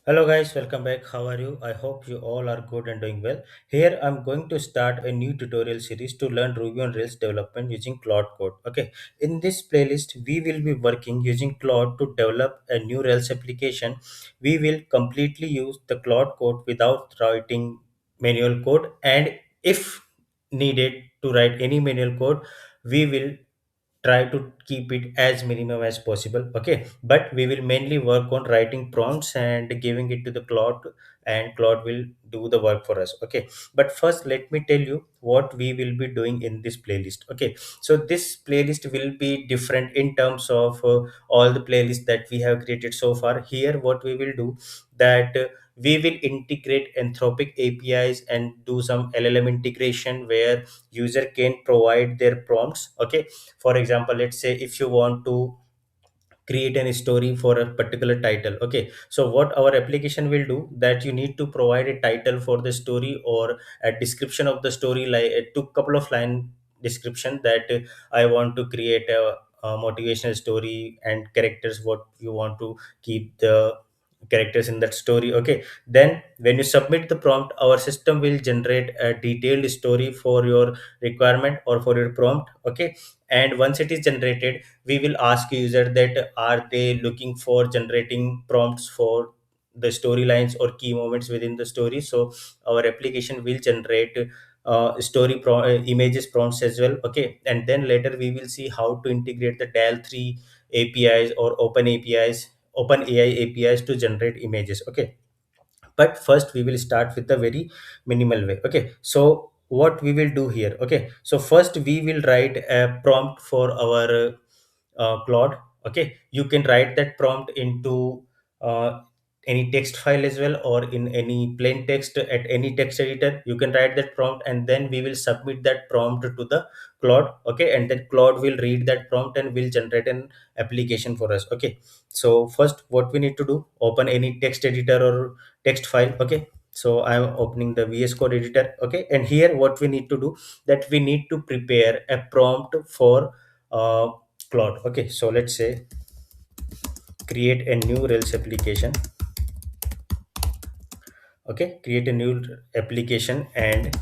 Hello guys, welcome back. How are you? I hope you all are good and doing well. Here I'm going to start a new tutorial series to learn Ruby on Rails development using Claude code. Okay, in this playlist we will be working using Claude to develop a new Rails application. We will completely use the Claude code without writing manual code, and if needed to write any manual code, we will try to keep it as minimum as possible. Okay, but we will mainly work on writing prompts and giving it to the Claude, and Claude will do the work for us. Okay, but first let me tell you what we will be doing in this playlist. Okay, so this playlist will be different in terms of all the playlists that we have created so far. Here what we will do, that we will integrate Anthropic APIs and do some LLM integration where user can provide their prompts. Okay, for example, let's say if you want to create an story for a particular title. Okay, so what our application will do, that you need to provide a title for the story or a description of the story, like a two couple of line description, that I want to create a motivational story and characters, what you want to keep the characters in that story. Okay, then when you submit the prompt, our system will generate a detailed story for your requirement or for your prompt. Okay, and once it is generated, we will ask user that are they looking for generating prompts for the storylines or key moments within the story. So our application will generate images prompts as well. Okay, and then later we will see how to integrate the DAL3 APIs or open AI APIs to generate images. Okay, but first we will start with the very minimal way. Okay, so what we will do here, okay, so first we will write a prompt for our Claude. Okay, you can write that prompt into any text file as well, or in any plain text at any text editor. You can write that prompt, and then we will submit that prompt to the Claude. Okay, and then Claude will read that prompt and will generate an application for us. Okay, so first what we need to do, open any text editor or text file. Okay, so I'm opening the VS Code editor. Okay, and here what we need to do, that we need to prepare a prompt for uh, Claude. Okay, so let's say create a new Rails application. Okay, create a new application and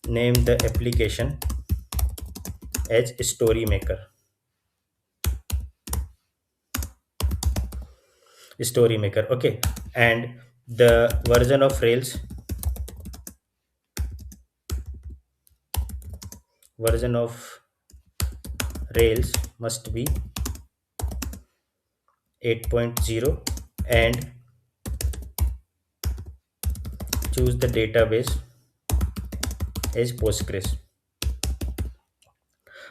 name the application as story maker. Story maker. Okay, and the version of Rails must be 8.0, and choose the database as Postgres.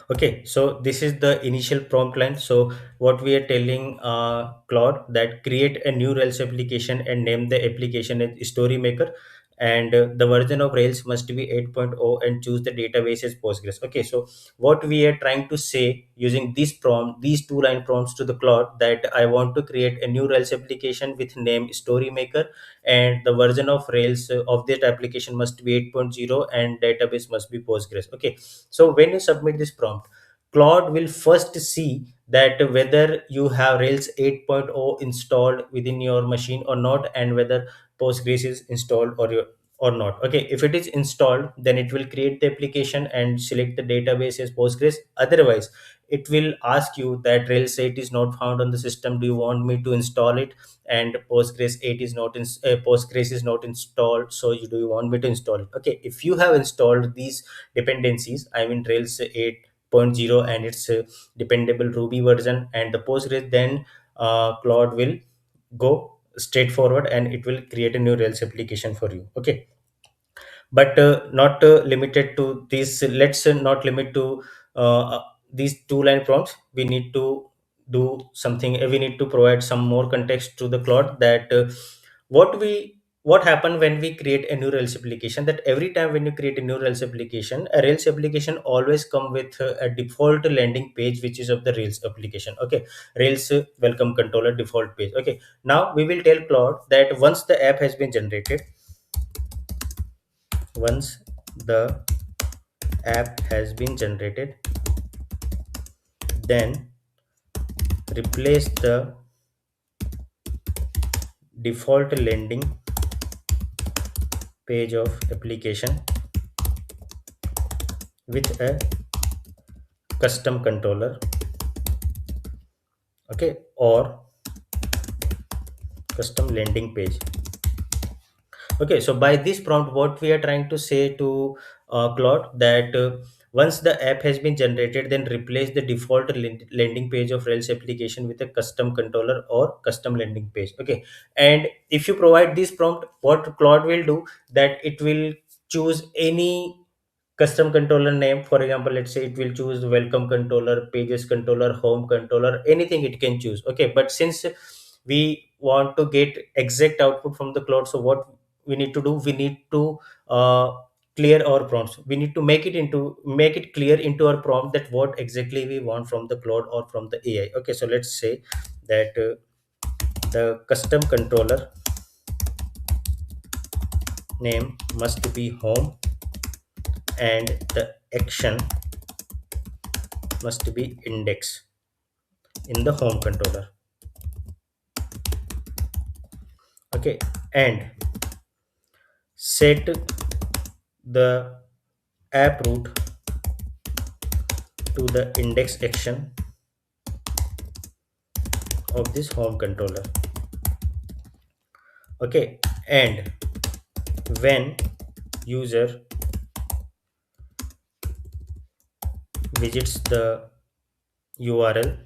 Okay, so this is the initial prompt line. So what we are telling Claude, that create a new Rails application and name the application as story maker, and the version of Rails must be 8.0, and choose the database as Postgres. Okay, so what we are trying to say using this prompt, these two line prompts to the Claude, that I want to create a new Rails application with name story maker, and the version of Rails of that application must be 8.0, and database must be Postgres. Okay, so when you submit this prompt, Claude will first see that whether you have Rails 8.0 installed within your machine or not, and whether Postgres is installed or not. Okay, if it is installed, then it will create the application and select the database as Postgres. Otherwise, it will ask you that Rails 8 is not found on the system. Do you want me to install it? And Postgres is not installed. So do you want me to install it? Okay, if you have installed these dependencies, I mean Rails 8.0 and its dependable Ruby version and the Postgres, then Claude will go straightforward and it will create a new Rails application for you. Okay, but not limited to this. Let's not limit to these two line prompts. We need to do something. We need to provide some more context to the Claude, that what we what happened when we create a new Rails application, that every time when you create a new Rails application, a Rails application always come with a default landing page which is of the Rails application. Okay, Rails welcome controller default page. Okay, now we will tell Claude that once the app has been generated, once the app has been generated, then replace the default landing page of application with a custom controller, okay, or custom landing page. Okay, so by this prompt, what we are trying to say to Claude that once the app has been generated, then replace the default landing page of Rails application with a custom controller or custom landing page. Okay, and if you provide this prompt, what Claude will do that it will choose any custom controller name. For example, let's say it will choose welcome controller, pages controller, home controller, anything it can choose. Okay, but since we want to get exact output from the cloud, so what we need to do, we need to uh, clear our prompts. We need to make it clear into our prompt that what exactly we want from the cloud or from the AI. Okay, so let's say that the custom controller name must be home and the action must be index in the home controller. Okay, and set the app root to the index action of this home controller. Okay, and when user visits the URL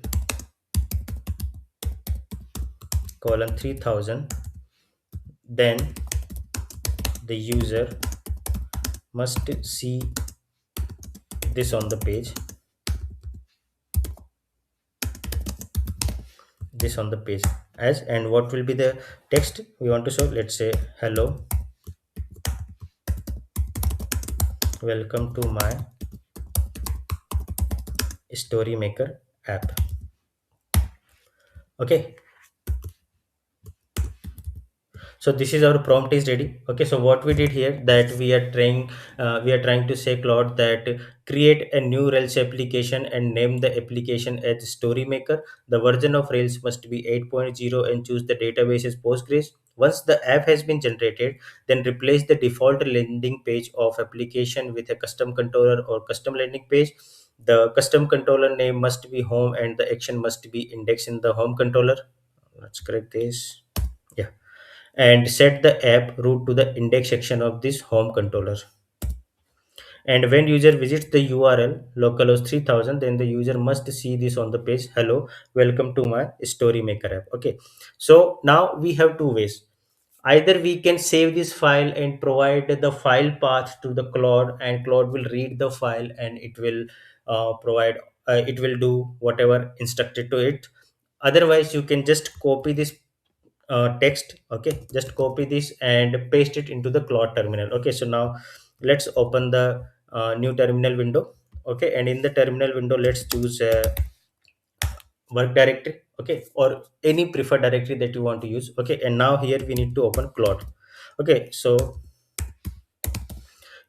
column 3000, then the user must see this on the page, this on the page as, and what will be the text we want to show. Let's say hello, welcome to my story maker app. Okay, so this is our prompt is ready. Okay, so what we did here that we are trying to say Claude that create a new Rails application and name the application as story maker. The version of Rails must be 8.0 and choose the database as Postgres. Once the app has been generated, then replace the default landing page of application with a custom controller or custom landing page. The custom controller name must be home and the action must be indexed in the home controller. Let's correct this. Yeah, and set the app route to the index section of this home controller. And when user visits the URL localhost 3000, then the user must see this on the page, hello, welcome to my story maker app. Okay, so now we have two ways. Either we can save this file and provide the file path to the Claude, and Claude will read the file and it will provide it will do whatever instructed to it. Otherwise you can just copy this text. Okay, just copy this and paste it into the Claude terminal. Okay, so now let's open the new terminal window. Okay, and in the terminal window let's choose work directory. Okay, or any preferred directory that you want to use. Okay, and now here we need to open Claude. Okay, so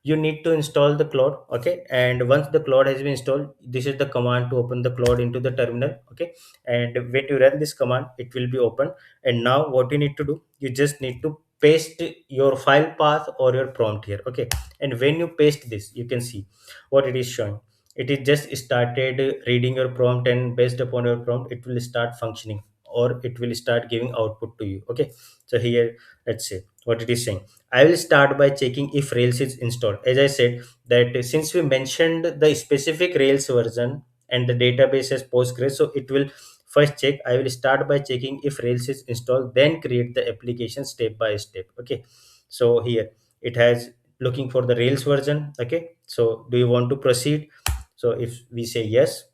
you need to install the Claude. Okay, and once the Claude has been installed, this is the command to open the Claude into the terminal. Okay, and when you run this command it will be open. And now what you need to do, you just need to paste your file path or your prompt here. Okay, and when you paste this, you can see what it is showing. It is just started reading your prompt, and based upon your prompt it will start functioning or it will start giving output to you. Okay, so here let's say what it is saying. I will start by checking if Rails is installed. As I said, that since we mentioned the specific Rails version and the database as Postgres, so it will first check. I will start by checking if Rails is installed, then create the application step by step. Okay, so here it has looking for the Rails version. Okay, so do you want to proceed? So if we say yes,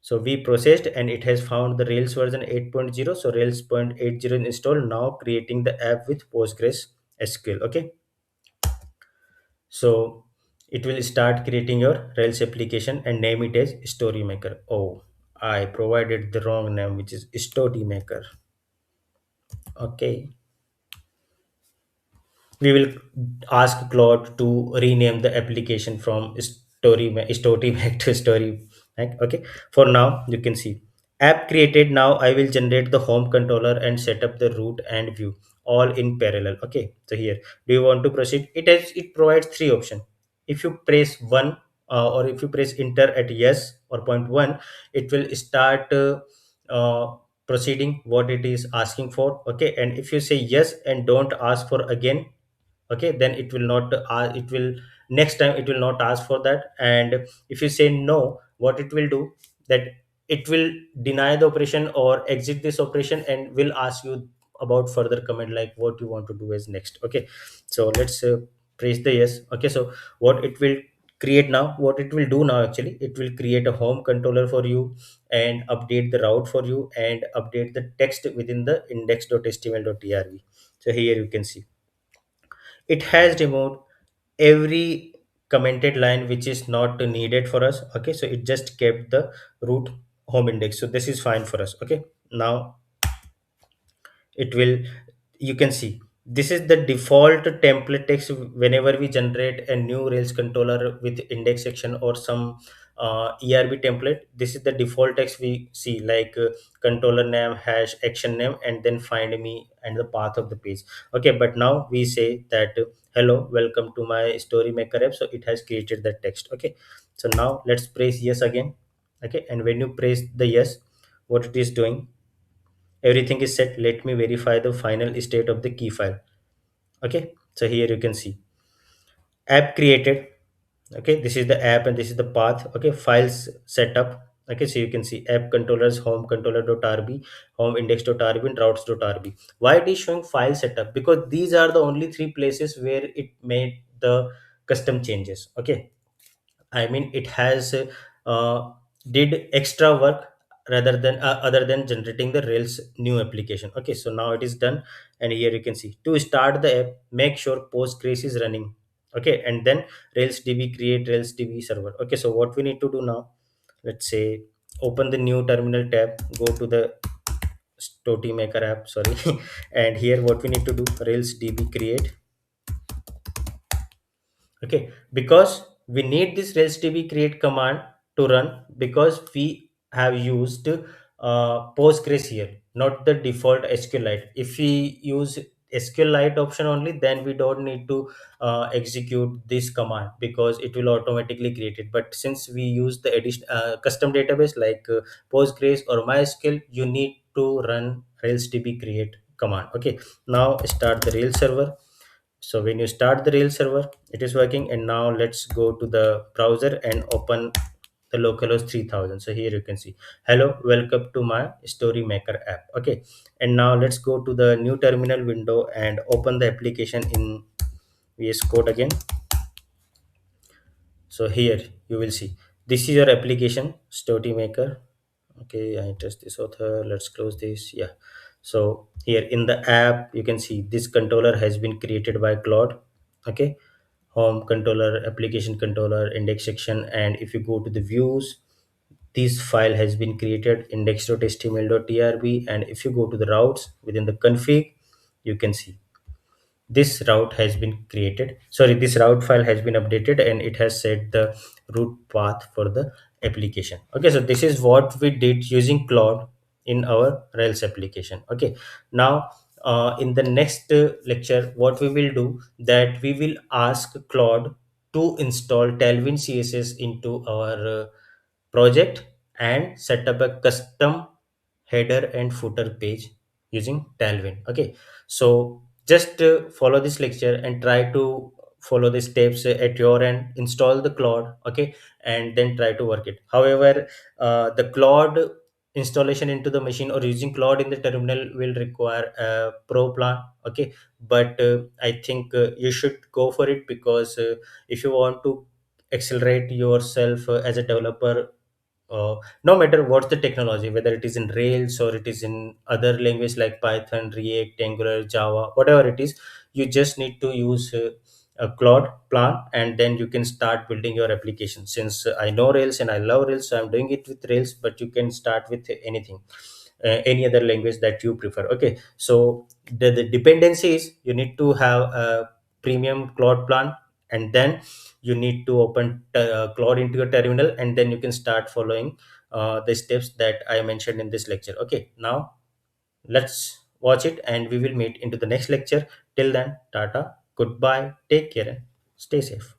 so we processed and it has found the Rails version 8.0. So Rails 0.80 installed. Now creating the app with Postgres SQL. Okay, so it will start creating your Rails application and name it as Story Maker. Oh, I provided the wrong name, which is Story Maker. Okay, we will ask Claude to rename the application from story back to story back. Okay, for now you can see app created. Now I will generate the home controller and set up the root and view. all in parallel. Okay, so here, do you want to proceed? It provides three options. If you press one, or if you press enter at yes or point one, it will start uh, proceeding what it is asking for. Okay, and if you say yes and don't ask for again, okay, then it will not it will, next time it will not ask for that. And if you say no, what it will do, that it will deny the operation or exit this operation and will ask you about further comment, like what you want to do as next. Okay, so let's press the yes. Okay, so what it will create now, what it will do now, actually it will create a home controller for you and update the route for you and update the text within the index.html.trv. So here you can see it has removed every commented line which is not needed for us. Okay, so it just kept the root home index, so this is fine for us. Okay, now it will, you can see this is the default template text whenever we generate a new rails controller with index section or some erb template. This is the default text we see, like controller name hash action name and then find me and the path of the page. Okay, but now we say that hello, welcome to my story maker app, so it has created that text. Okay, so now let's press yes again. Okay, and when you press the yes, what it is doing, everything is set. Let me verify the final state of the key file. Okay, so here you can see app created. Okay, this is the app and this is the path. Okay, files set up. Okay, so you can see app controllers home controller.rb, home index.rb and routes.rb. Why it is showing file setup? Because these are the only three places where it made the custom changes. Okay, I mean, it has did extra work rather than other than generating the Rails new application. Okay, so now it is done, and here you can see to start the app, make sure Postgres is running. Okay, and then Rails DB create Rails DB server. Okay, so what we need to do now? Let's say open the new terminal tab, go to the Stoti Maker app. Sorry, and here what we need to do? Rails DB create. Okay, because we need this rails db create command to run, because we have used postgres here, not the default sqlite. If we use sqlite option only, then we don't need to execute this command because it will automatically create it. But since we use the addition custom database like postgres or mysql, you need to run rails db create command. Okay, now start the rails server. So when you start the Rails server, it is working. And now let's go to the browser and open the localhost 3000. So here you can see, hello, welcome to my story maker app. Okay, and now let's go to the new terminal window and open the application in VS Code again. So here you will see this is your application story maker. Okay, I test this author. Let's close this. Yeah, so here in the app you can see this controller has been created by Claude. Okay, home controller, application controller, index section. And if you go to the views, this file has been created index.html.trb. And if you go to the routes within the config, you can see this route has been created, sorry, this route file has been updated and it has set the route path for the application. Okay, so this is what we did using Claude in our Rails application. Okay, now in the next lecture, what we will do, that we will ask Claude to install Tailwind css into our project and set up a custom header and footer page using Tailwind. Okay, so just follow this lecture and try to follow the steps at your end. Install the Claude, okay, and then try to work it. However, the Claude installation into the machine or using Claude in the terminal will require a pro plan. Okay, but I think you should go for it, because if you want to accelerate yourself as a developer, no matter what's the technology, whether it is in Rails or it is in other language like Python, React, Angular, Java, whatever it is, you just need to use a Claude plan, and then you can start building your application. Since I know Rails and I love Rails, so I'm doing it with Rails, but you can start with anything, any other language that you prefer. Okay, so the dependency is you need to have a premium Claude plan, and then you need to open Claude into your terminal, and then you can start following the steps that I mentioned in this lecture. Okay, now let's watch it, and we will meet into the next lecture. Till then, tata, goodbye, take care, and stay safe.